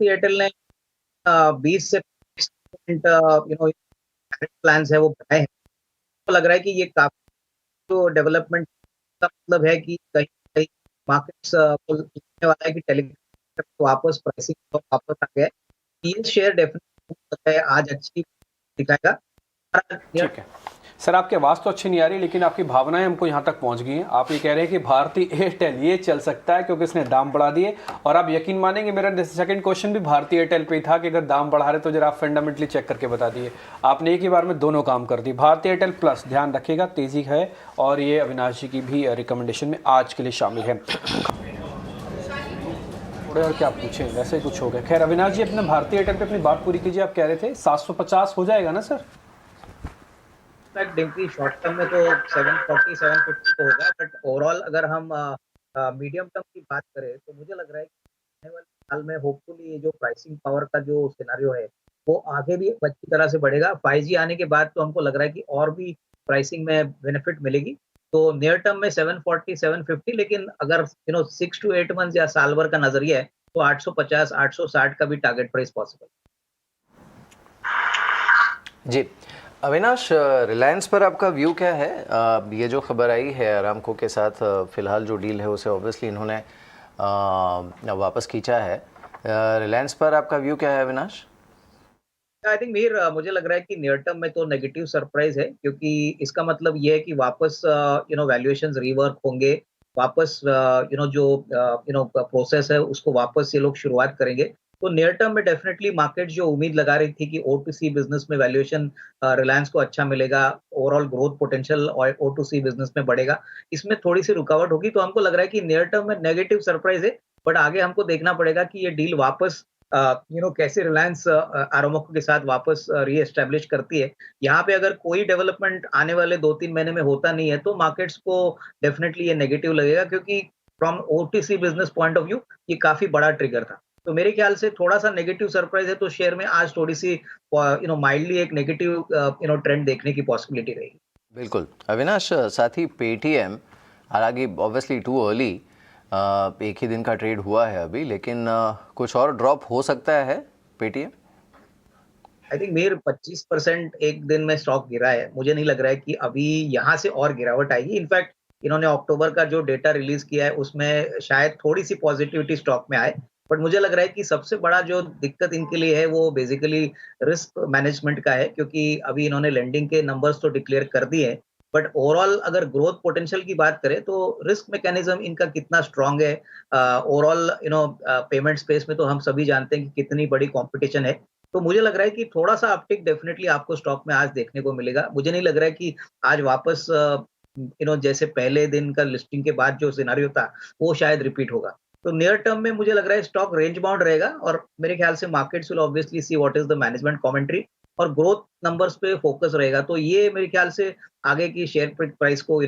Airtel ने 20 से 25% plans है वो बढ़ाए हैं। तो लग रहा है कि ये काफ़ी जो डेवलपमेंट का मतलब है कि कहीं न कहीं मार्केट्स को लगने वाला है कि टेलीकॉम वापस प्राइसिंग वापस आ गया है। ये शेयर डेफिनेटली आज अच्छी दिखाएगा। ठीक है सर, आपकी आवाज़ तो अच्छी नहीं आ रही, लेकिन आपकी भावनाएं हमको यहाँ तक पहुँच गई हैं। आप ये कह रहे हैं कि भारती एयरटेल ये चल सकता है क्योंकि इसने दाम बढ़ा दिए, और आप यकीन मानेंगे मेरा सेकंड क्वेश्चन भी भारती एयरटेल पे ही था कि अगर दाम बढ़ा रहे तो जरा आप फंडामेंटली चेक करके बता दिए। आपने एक ही बार में दोनों काम कर दिए। भारती एयरटेल प्लस ध्यान रखिएगा, तेज़ी है, और ये अविनाश जी की भी रिकमेंडेशन में आज के लिए शामिल है। थोड़े और क्या पूछें, वैसे ही कुछ हो गया। खैर अविनाश जी, अपने भारती एयरटेल पे अपनी बात पूरी कीजिए। आप कह रहे थे 750 हो जाएगा ना सर? डिम्पी शॉर्ट टर्म में तो 740 750 तो होगा, बट ओवरऑल अगर हम मीडियम टर्म की बात करें तो मुझे लग रहा है कि आने वाले साल में होपफुली ये जो प्राइसिंग पावर का जो सिनेरियो है वो आगे भी अच्छी तरह से बढ़ेगा। 5G आने के बाद तो हमको लग रहा है कि और भी प्राइसिंग में बेनिफिट मिलेगी। तो नियर टर्म में 740 750, लेकिन अगर 6 to 8 मंथ्स या साल भर का नजरिया है तो 850 860 का भी टारगेट प्राइस पॉसिबल। जी अविनाश, रिलायंस पर आपका व्यू क्या है? ये जो खबर आई है अरामको के साथ, फ़िलहाल जो डील है उसे ऑब्वियसली इन्होंने वापस खींचा है। रिलायंस पर आपका व्यू क्या है अविनाश? आई थिंक मीर मुझे लग रहा है कि नियर टर्म में तो नेगेटिव सरप्राइज है, क्योंकि इसका मतलब ये है कि वापस वैल्यूएशंस रिवर्क होंगे। वापस जो प्रोसेस है उसको वापस ये लोग शुरुआत करेंगे। तो नियर टर्म में डेफिनेटली मार्केट जो उम्मीद लगा रही थी कि O2C बिजनेस में वैल्यूएशन रिलायंस को अच्छा मिलेगा, ओवरऑल ग्रोथ पोटेंशियल और O2C बिजनेस में बढ़ेगा, इसमें थोड़ी सी रुकावट होगी। तो हमको लग रहा है कि नियर टर्म में नेगेटिव सरप्राइज है, बट आगे हमको देखना पड़ेगा कि ये डील वापस कैसे रिलायंस अरामको के साथ वापस रीएस्टैब्लिश करती है। यहाँ पे अगर कोई डेवलपमेंट आने वाले 2-3 महीने में होता नहीं है तो मार्केट्स को डेफिनेटली ये नेगेटिव लगेगा, क्योंकि from OTC business point of view ये काफी बड़ा ट्रिगर था। तो मेरे ख्याल से थोड़ा सा नेगेटिव सरप्राइज है, तो शेयर में आज थोड़ी सी माइल्डली एक नेगेटिव ट्रेंड देखने की पॉसिबिलिटी रहेगी। बिल्कुल अविनाश, साथ ही पेटीएम, हालांकि ऑब्वियसली टू अर्ली, एक ही दिन का ट्रेड हुआ है अभी, लेकिन कुछ और ड्रॉप हो सकता है पेटीएम? आई थिंक मेर 25% एक दिन में स्टॉक गिरा है। मुझे नहीं लग रहा है कि अभी यहाँ से और गिरावट आएगी। इनफैक्ट इन्होंने अक्टूबर का जो डेटा रिलीज किया है उसमें शायद थोड़ी सी पॉजिटिविटी स्टॉक में आए, बट मुझे लग रहा है कि सबसे बड़ा जो दिक्कत इनके लिए है वो बेसिकली रिस्क मैनेजमेंट का है, क्योंकि अभी इन्होंने लेंडिंग के नंबर्स तो डिक्लेयर कर दिए हैं, बट ओवरऑल अगर ग्रोथ पोटेंशियल की बात करें तो रिस्क मैकेनिज्म इनका कितना स्ट्रांग है। ओवरऑल पेमेंट स्पेस में तो हम सभी जानते हैं कि कितनी बड़ी कंपटीशन है। तो मुझे लग रहा है कि थोड़ा-सा अपटिक डेफिनिटली आपको स्टॉक में आज देखने को मिलेगा। मुझे नहीं लग रहा है कि आज वापस जैसे पहले दिन का लिस्टिंग के बाद जो सिनेरियो था, वो शायद रिपीट होगा। तो नियर टर्म में मुझे लग रहा है स्टॉक रेंज बाउंड रहेगा, और मेरे ख्याल से markets will obviously see what is the management commentary, और ग्रोथ नंबर्स पे फोकस रहेगा। तो ये मेरे ख्याल से आगे की शेयर प्राइस को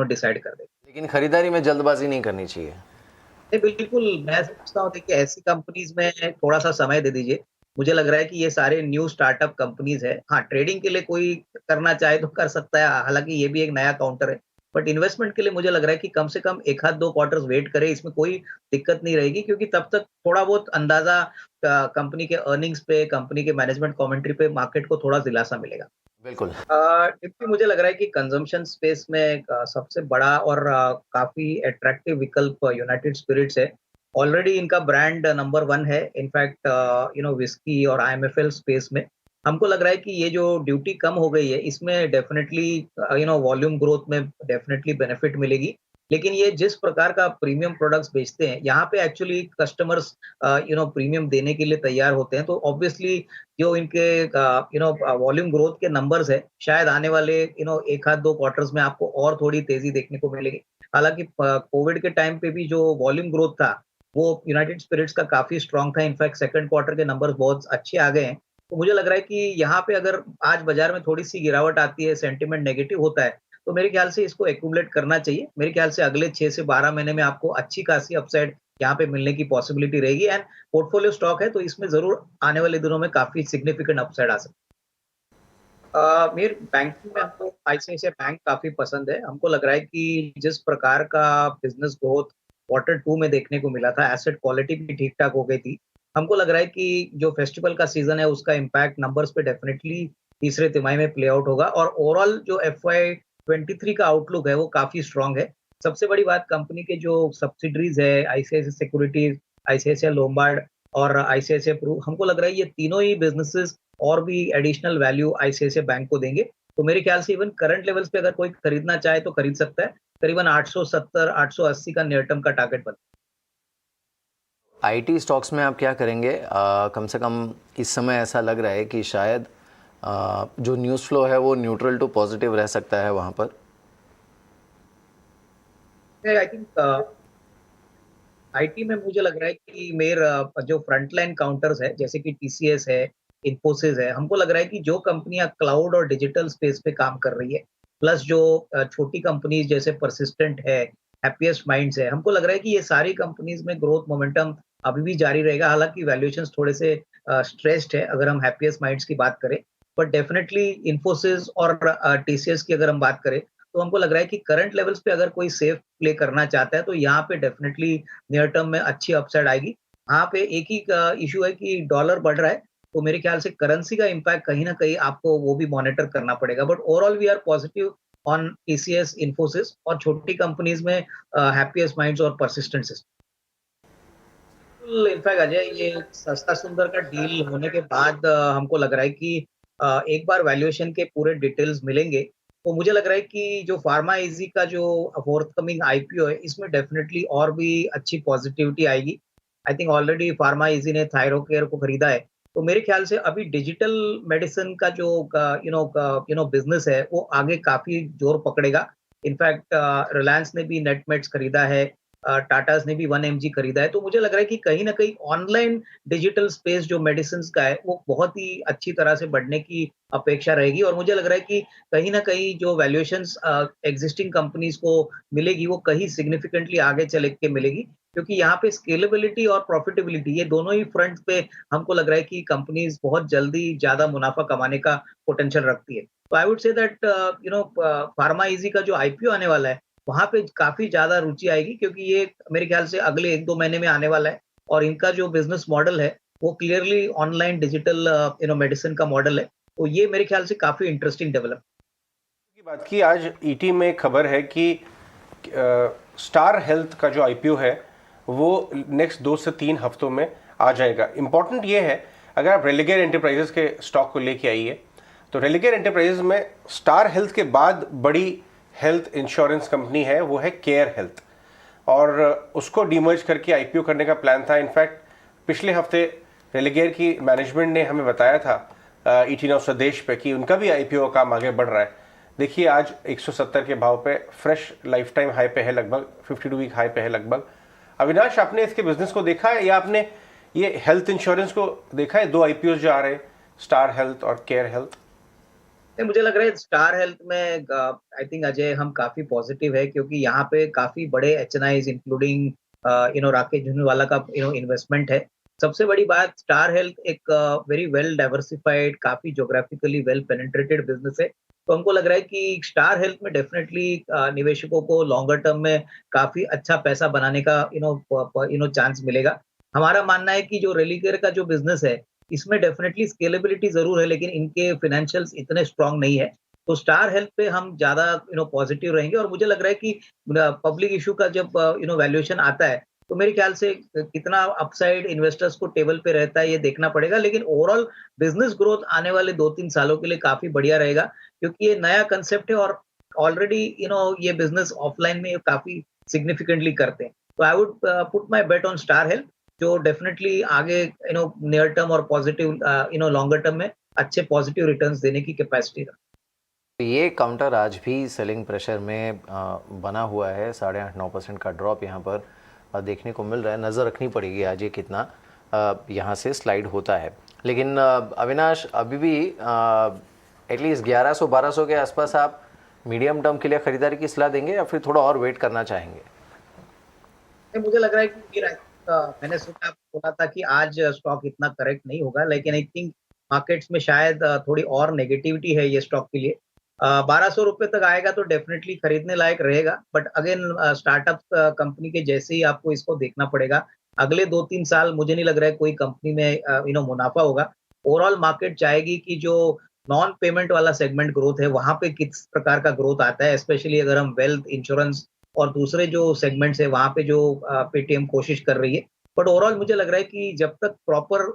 डिसाइड कर देगा। लेकिन खरीदारी में जल्दबाजी नहीं करनी चाहिए। नहीं, बिल्कुल, मैं समझता हूँ देखिए ऐसी कंपनीज़ में थोड़ा-सा समय दे दीजिए। मुझे लग रहा है कि ये सारे न्यू स्टार्टअप कंपनीज़ हैं। हाँ, ट्रेडिंग के लिए कोई करना चाहे तो कर सकता है, हालाँकि ये भी एक नया काउंटर है। बट इन्वेस्टमेंट के लिए मुझे लग रहा है कि कम से कम 1 आध 2 क्वार्टर्स वेट करें, इसमें कोई दिक्कत नहीं रहेगी, क्योंकि तब तक थोड़ा बहुत अंदाज़ा कंपनी के अर्निंग्स पे, कंपनी के मैनेजमेंट कमेंट्री पे मार्केट को थोड़ा दिलासा मिलेगा। बिल्कुल। क्योंकि मुझे लग रहा है कि कंजम्पशन स्पेस में एक सबसे बड़ा और काफ़ी अट्रैक्टिव विकल्प यूनाइटेड स्पिरिट्स है। ऑलरेडी इनका ब्रांड नंबर 1 है, इनफैक्ट व्हिस्की और आईएमएफएल स्पेस में। हमको लग रहा है कि ये जो ड्यूटी कम हो गई है, इसमें डेफिनिटली वॉल्यूम ग्रोथ में डेफिनिटली बेनिफिट मिलेगी। लेकिन ये जिस प्रकार का प्रीमियम प्रोडक्ट्स बेचते हैं, यहाँ पे एक्चुअली कस्टमर्स प्रीमियम देने के लिए तैयार होते हैं। तो ऑब्वियसली जो इनके वॉल्यूम ग्रोथ के नंबर्स है, शायद आने वाले 1 आध 2 क्वार्टर्स में आपको और थोड़ी तेज़ी देखने को मिलेगी। हालाँकि कोविड के टाइम पे भी जो वॉल्यूम ग्रोथ था, वो यूनाइटेड स्पिरिट्स का काफ़ी स्ट्रॉन्ग था। इनफैक्ट सेकंड क्वार्टर के नंबर्स बहुत अच्छे आ गए हैं। तो मुझे लग रहा है कि यहाँ पे अगर आज बाज़ार में थोड़ी-सी गिरावट आती है, सेंटिमेंट नेगेटिव होता है, तो मेरे ख्याल से इसको एक्यूमुलेट करना चाहिए। मेरे ख्याल से अगले 6 से 12 महीने में आपको अच्छी खासी अपसाइड यहाँ पे मिलने की पॉसिबिलिटी रहेगी, एंड पोर्टफोलियो स्टॉक है तो इसमें ज़रूर आने वाले दिनों में काफ़ी सिग्निफिकेंट अपसाइड आ सकती है। मेरे बैंकिंग में हमको आईसीआईसीआई बैंक काफ़ी पसंद है। हमको लग रहा है कि जिस प्रकार का बिज़नेस ग्रोथ क्वार्टर 2 में देखने को मिला था, एसेट क्वालिटी भी ठीक-ठाक हो गई थी। हमको लग रहा है कि जो फेस्टिवल का सीजन है उसका इम्पैक्ट नंबर्स पे डेफिनेटली तीसरे तिमाही में प्ले आउट होगा और ओवरऑल जो FY23 का आउटलुक है वो काफी स्ट्रांग है। सबसे बड़ी बात कंपनी के जो सब्सिडरीज है आईसीआईसीआई सिक्योरिटीज, आईसीआईसीआई लोम्बार्ड और आईसीआईसीआई प्रू, हमको लग रहा है ये तीनों ही बिजनेसेस और भी एडिशनल वैल्यू आईसीआईसीआई बैंक को देंगे। तो मेरे ख्याल से इवन करंट लेवल्स पे अगर कोई खरीदना चाहे तो खरीद सकता है। करीबन 870 880 का नियर टर्म का टारगेट बन। आईटी स्टॉक्स में आप क्या करेंगे? कम से कम इस समय ऐसा लग रहा है कि शायद जो न्यूज़ फ्लो है वो न्यूट्रल टू पॉजिटिव रह सकता है वहाँ पर। आई थिंक आईटी में मुझे लग रहा है कि मेरा जो फ्रंटलाइन काउंटर्स है जैसे कि टीसीएस है, इन्फोसिस है, हमको लग रहा है कि जो कंपनियां क्लाउड और डिजिटल स्पेस पे काम कर रही है, प्लस जो छोटी कंपनीज जैसे परसिस्टेंट है, हैप्पीएस्ट माइंड्स है, हमको लग रहा है कि ये सारी कंपनीज में ग्रोथ मोमेंटम अभी भी जारी रहेगा। हालांकि वैल्यूएशंस थोड़े से स्ट्रेस्ड है अगर हम हैप्पीएस्ट माइंड्स की बात करें, बट डेफिनेटली इन्फोसिस और टीसीएस की अगर हम बात करें तो हमको लग रहा है कि करंट लेवल्स पे अगर कोई सेफ प्ले करना चाहता है तो यहाँ पे डेफिनेटली नियर टर्म में अच्छी अपसाइड आएगी। यहाँ पे एक ही इशू है कि डॉलर बढ़ रहा है, तो मेरे ख्याल से करेंसी का इम्पैक्ट कहीं ना कहीं आपको वो भी मॉनिटर करना पड़ेगा। But overall we are positive on TCS, Infosys और छोटी कंपनीज में हैप्पीएस्ट माइंड्स और परसिस्टेंट सिस्टम। इनफैक्ट अजय, ये सस्ता सुंदर का डील होने के बाद हमको लग रहा है कि एक बार वैल्यूएशन के पूरे डिटेल्स मिलेंगे तो मुझे लग रहा है कि जो फार्मा इजी का जो फोर्थकमिंग आईपीओ है इसमें डेफिनेटली और भी अच्छी पॉजिटिविटी आएगी। I think already pharma easy ने थायरोकेयर को खरीदा है, तो मेरे ख्याल से अभी डिजिटल मेडिसिन का जो बिजनेस है वो आगे काफी जोर पकड़ेगा। इनफैक्ट रिलायंस ने भी नेटमेट्स खरीदा है, टाटास ने भी 1mg खरीदा है, तो मुझे लग रहा है कि कहीं ना कहीं ऑनलाइन डिजिटल स्पेस जो मेडिसिन का है वो बहुत ही अच्छी तरह से बढ़ने की अपेक्षा रहेगी। और मुझे लग रहा है कि कहीं ना कहीं जो वैल्यूएशंस एग्जिस्टिंग कंपनीज को मिलेगी वो कहीं सिग्निफिकेंटली आगे चले के मिलेगी, क्योंकि यहाँ पे स्केलेबिलिटी और प्रॉफिटेबिलिटी ये दोनों ही फ्रंट पे हमको लग रहा है कि कंपनीज बहुत जल्दी ज्यादा मुनाफा कमाने का पोटेंशियल रखती है। तो I would say that pharma easy का जो आईपीओ आने वाला है वहाँ पे काफ़ी ज़्यादा रुचि आएगी, क्योंकि ये मेरे ख्याल से अगले 1-2 महीने में आने वाला है और इनका जो बिज़नेस मॉडल है, वो क्लियरली ऑनलाइन डिजिटल मेडिसिन का मॉडल है। तो ये मेरे ख्याल से काफ़ी इंटरेस्टिंग डेवलप की बात की। आज ईटी में खबर है कि स्टार हेल्थ का जो आईपीओ है वो नेक्स्ट 2 से 3 हफ्तों में आ जाएगा। इंपॉर्टेंट ये है, अगर आप रेलिगेयर एंटरप्राइजेस के स्टॉक को लेके आइए तो रेलिगेयर एंटरप्राइजेस में स्टार हेल्थ के बाद बड़ी हेल्थ इंश्योरेंस कंपनी है वो है केयर हेल्थ, और उसको डीमर्ज करके आईपीओ करने का प्लान था। इनफैक्ट पिछले हफ्ते रेलिगेयर की मैनेजमेंट ने हमें बताया था ईटी नाउ स्वदेश पे कि उनका भी आईपीओ का काम आगे बढ़ रहा है। देखिए आज 170 के भाव पे फ्रेश लाइफ टाइम हाई पे है, लगभग 52 वीक हाई पे है लगभग। अविनाश, आपने इसके बिजनेस को देखा है या आपने ये हेल्थ इंश्योरेंस को देखा है? 2 आईपीओ जो आ रहे हैं, स्टार हेल्थ और केयर हेल्थ। मुझे लग रहा है स्टार हेल्थ में आई थिंक अजय हम काफी पॉजिटिव है, क्योंकि यहाँ पे काफी बड़े एचएनआईज इंक्लूडिंग राकेश झुनझुनवाला का इन्वेस्टमेंट है। सबसे बड़ी बात, स्टार हेल्थ एक वेरी वेल डाइवर्सिफाइड, काफी ज्योग्राफिकली वेल पेनिट्रेटेड बिजनेस है। तो हमको लग रहा है कि स्टार हेल्थ में डेफिनेटली निवेशकों को लॉन्गर टर्म में काफी अच्छा पैसा बनाने का चांस मिलेगा। हमारा मानना है कि जो रेलिगेयर का जो बिजनेस है इसमें डेफिनेटली स्केलेबिलिटी जरूर है, लेकिन इनके फाइनेंशियल्स इतने स्ट्रांग नहीं है। तो स्टार हेल्थ पे हम ज्यादा पॉजिटिव रहेंगे। और मुझे लग रहा है कि पब्लिक इशू का जब वैल्यूएशन आता है तो मेरे ख्याल से कितना अपसाइड इन्वेस्टर्स को टेबल पे रहता है ये देखना पड़ेगा, लेकिन ओवरऑल बिजनेस ग्रोथ आने वाले 2-3 सालों के लिए काफी बढ़िया रहेगा, क्योंकि ये नया कंसेप्ट है और ऑलरेडी ये बिजनेस ऑफलाइन में काफी सिग्निफिकेंटली करते हैं। तो I would put my bet on star health, जो डेफिनेटली आगे नियर टर्म और पॉजिटिव लॉन्गर टर्म में अच्छे पॉजिटिव रिटर्न्स देने की कैपेसिटी रखता है। ये काउंटर आज भी सेलिंग प्रेशर में बना हुआ है। 8.5-9% का ड्रॉप यहाँ पर देखने को मिल रहा है। नज़र रखनी पड़ेगी आज ये कितना यहाँ से स्लाइड होता है। लेकिन अविनाश, अभी भी एटलीस्ट 1100-1200 के आसपास आप मीडियम टर्म के लिए ख़रीदारी की सलाह देंगे या फिर थोड़ा और वेट करना चाहेंगे? मुझे लग रहा है कि मैंने सोचा बोला था कि आज स्टॉक इतना करेक्ट नहीं होगा, लेकिन आई थिंक मार्केट्स में शायद थोड़ी और नेगेटिविटी है ये स्टॉक के लिए। 1200 रुपए तक आएगा तो डेफिनेटली खरीदने लायक रहेगा, बट अगेन स्टार्टअप कंपनी के जैसे ही आपको इसको देखना पड़ेगा। अगले 2-3 साल मुझे नहीं लग रहा है कोई कंपनी में मुनाफा होगा। ओवरऑल मार्केट चाहेगी कि जो नॉन पेमेंट वाला सेगमेंट ग्रोथ है, वहाँ पे किस प्रकार का ग्रोथ आता है, स्पेशली अगर हम वेल्थ, इंश्योरेंस और दूसरे जो सेगमेंट्स है, वहाँ पे जो पेटीएम कोशिश कर रही है। बट ओवरऑल मुझे लग रहा है कि जब तक प्रॉपर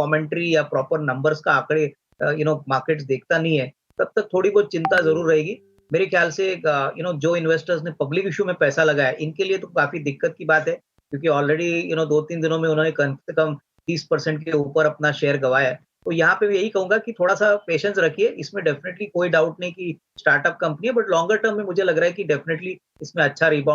कमेंट्री या प्रॉपर नंबर्स का आंकड़े मार्केट्स देखता नहीं है, तब तक थोड़ी बहुत चिंता ज़रूर रहेगी। मेरे ख्याल से जो इन्वेस्टर्स ने पब्लिक इश्यू में पैसा लगाया, इनके लिए तो काफ़ी दिक्कत की बात है, क्योंकि ऑलरेडी 2-3 दिनों में उन्होंने कम से कम 30% के ऊपर अपना शेयर गँवाया है। तो यहाँ पे भी यही कहूँगा कि थोड़ा-सा पेशेंस रखिए, इसमें डेफिनिटली कोई डाउट नहीं कि स्टार्टअप कंपनी है, बट लॉन्गर टर्म में मुझे लग रहा है कि डेफिनिटली इसमें अच्छा रिबाउंड